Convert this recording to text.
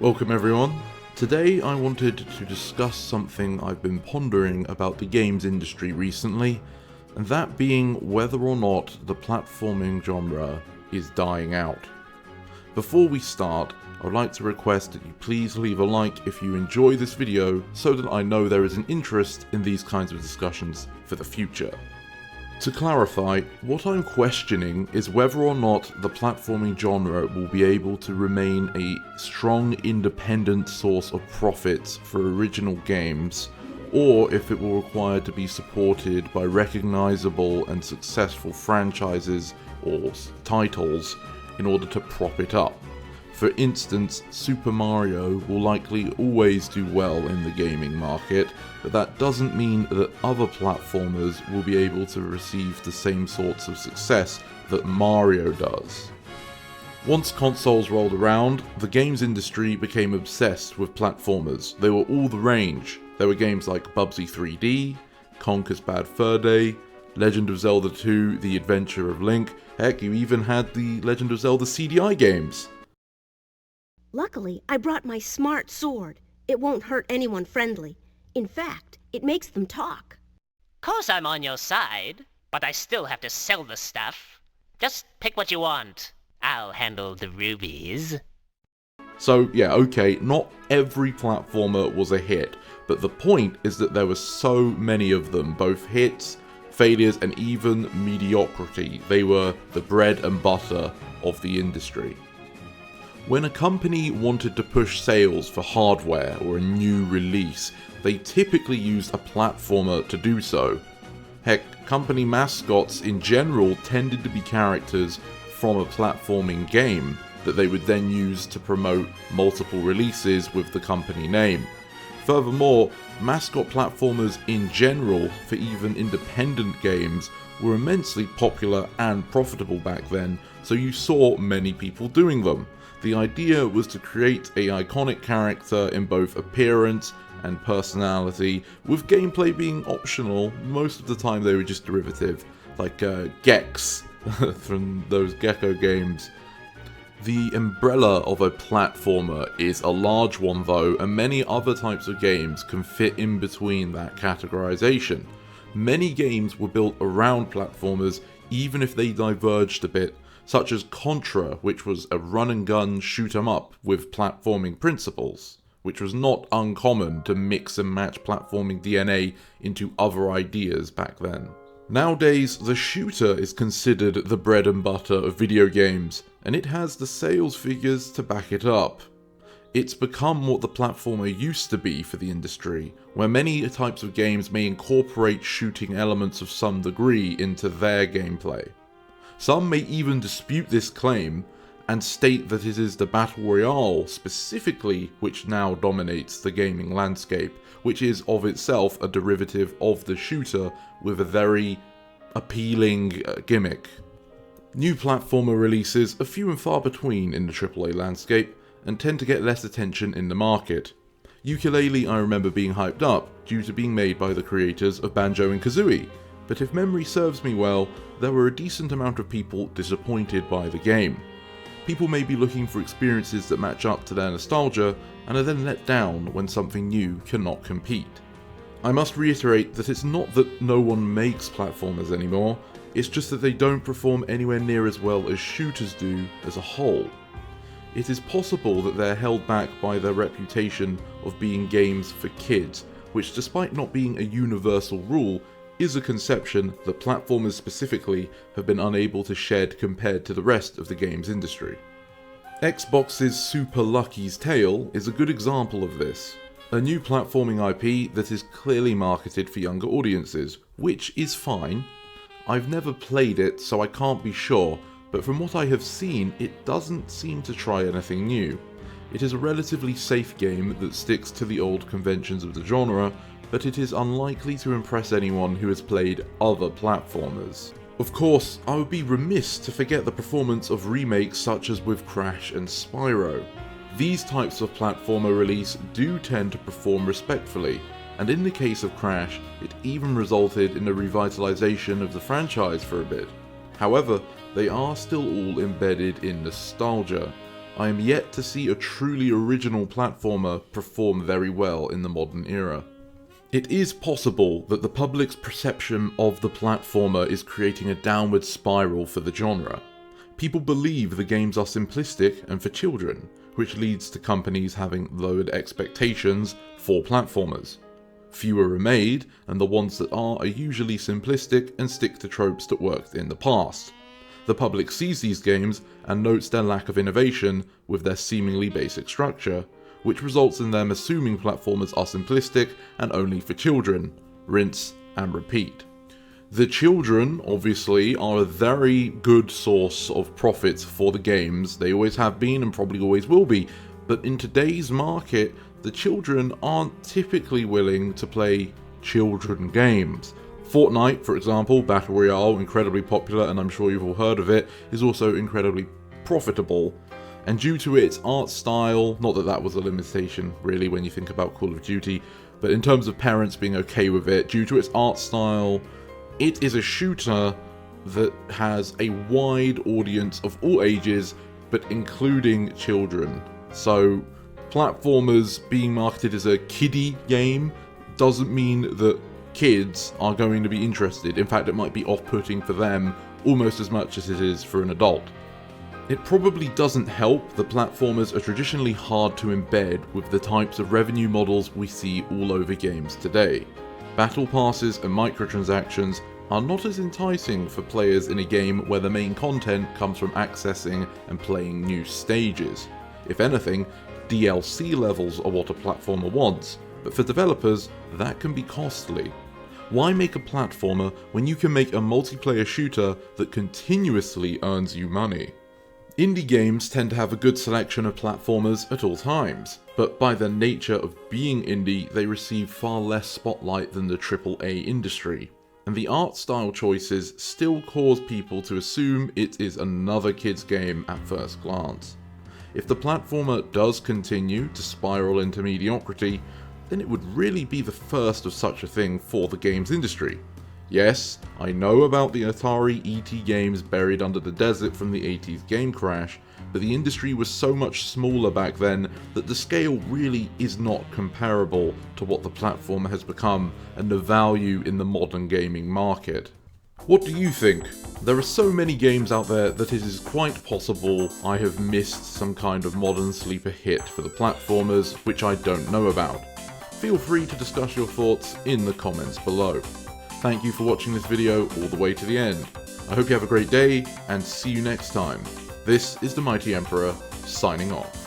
Welcome everyone. Today I wanted to discuss something I've been pondering about the games industry recently, and that being whether or not the platforming genre is dying out. Before we start, I would like to request that you please leave a like if you enjoy this video so that I know there is an interest in these kinds of discussions for the future. To clarify, what I'm questioning is whether or not the platforming genre will be able to remain a strong independent source of profits for original games, or if it will require to be supported by recognizable and successful franchises or titles in order to prop it up. For instance, Super Mario will likely always do well in the gaming market, but that doesn't mean that other platformers will be able to receive the same sorts of success that Mario does. Once consoles rolled around, the games industry became obsessed with platformers. They were all the rage. There were games like Bubsy 3D, Conker's Bad Fur Day, Legend of Zelda 2, The Adventure of Link, heck, you even had the Legend of Zelda CDI games. Luckily, I brought my smart sword. It won't hurt anyone friendly. In fact, it makes them talk. Course I'm on your side, but I still have to sell the stuff. Just pick what you want. I'll handle the rubies. So yeah, okay, not every platformer was a hit, but the point is that there were so many of them, both hits, failures, and even mediocrity. They were the bread and butter of the industry. When a company wanted to push sales for hardware or a new release, they typically used a platformer to do so. Heck, company mascots in general tended to be characters from a platforming game that they would then use to promote multiple releases with the company name. Furthermore, mascot platformers in general for even independent games were immensely popular and profitable back then, so you saw many people doing them. The idea was to create an iconic character in both appearance and personality, with gameplay being optional. Most of the time they were just derivative, like Gex from those Gecko games. The umbrella of a platformer is a large one though, and many other types of games can fit in between that categorization. Many games were built around platformers even if they diverged a bit, such as Contra, which was a run-and-gun shoot-'em-up with platforming principles, which was not uncommon to mix and match platforming DNA into other ideas back then. Nowadays, the shooter is considered the bread and butter of video games, and it has the sales figures to back it up. It's become what the platformer used to be for the industry, where many types of games may incorporate shooting elements of some degree into their gameplay. Some may even dispute this claim and state that it is the Battle Royale specifically which now dominates the gaming landscape, which is of itself a derivative of the shooter with a very appealing gimmick. New platformer releases are few and far between in the AAA landscape and tend to get less attention in the market. Yooka-Laylee I remember being hyped up due to being made by the creators of Banjo and Kazooie, but if memory serves me well, there were a decent amount of people disappointed by the game. People may be looking for experiences that match up to their nostalgia, and are then let down when something new cannot compete. I must reiterate that it's not that no one makes platformers anymore, it's just that they don't perform anywhere near as well as shooters do as a whole. It is possible that they're held back by their reputation of being games for kids, which despite not being a universal rule, is a conception that platformers specifically have been unable to shed compared to the rest of the games industry. Xbox's Super Lucky's Tale is a good example of this. A new platforming IP that is clearly marketed for younger audiences, which is fine. I've never played it, so I can't be sure, but from what I have seen, it doesn't seem to try anything new. It is a relatively safe game that sticks to the old conventions of the genre, but it is unlikely to impress anyone who has played other platformers. Of course, I would be remiss to forget the performance of remakes such as with Crash and Spyro. These types of platformer release do tend to perform respectfully, and in the case of Crash, it even resulted in a revitalization of the franchise for a bit. However, they are still all embedded in nostalgia. I am yet to see a truly original platformer perform very well in the modern era. It is possible that the public's perception of the platformer is creating a downward spiral for the genre. People believe the games are simplistic and for children, which leads to companies having lowered expectations for platformers. Fewer are made, and the ones that are usually simplistic and stick to tropes that worked in the past. The public sees these games and notes their lack of innovation with their seemingly basic structure, which results in them assuming platformers are simplistic and only for children. Rinse and repeat. The children, obviously, are a very good source of profits for the games. They always have been and probably always will be, but in today's market, the children aren't typically willing to play children games. Fortnite, for example, Battle Royale, incredibly popular, and I'm sure you've all heard of it, is also incredibly profitable. And due to its art style, not that that was a limitation really when you think about Call of Duty, but in terms of parents being okay with it, due to its art style, it is a shooter that has a wide audience of all ages, but including children. So platformers being marketed as a kiddie game doesn't mean that kids are going to be interested. In fact, it might be off-putting for them almost as much as it is for an adult. It probably doesn't help that platformers are traditionally hard to embed with the types of revenue models we see all over games today. Battle passes and microtransactions are not as enticing for players in a game where the main content comes from accessing and playing new stages. If anything, DLC levels are what a platformer wants, but for developers, that can be costly. Why make a platformer when you can make a multiplayer shooter that continuously earns you money? Indie games tend to have a good selection of platformers at all times, but by their nature of being indie, they receive far less spotlight than the AAA industry. And the art style choices still cause people to assume it is another kid's game at first glance. If the platformer does continue to spiral into mediocrity, then it would really be the first of such a thing for the games industry. Yes, I know about the Atari ET games buried under the desert from the 80s game crash, but the industry was so much smaller back then that the scale really is not comparable to what the platformer has become and the value in the modern gaming market. What do you think? There are so many games out there that it is quite possible I have missed some kind of modern sleeper hit for the platformers which I don't know about. Feel free to discuss your thoughts in the comments below. Thank you for watching this video all the way to the end. I hope you have a great day, and see you next time. This is the Mighty Emperor, signing off.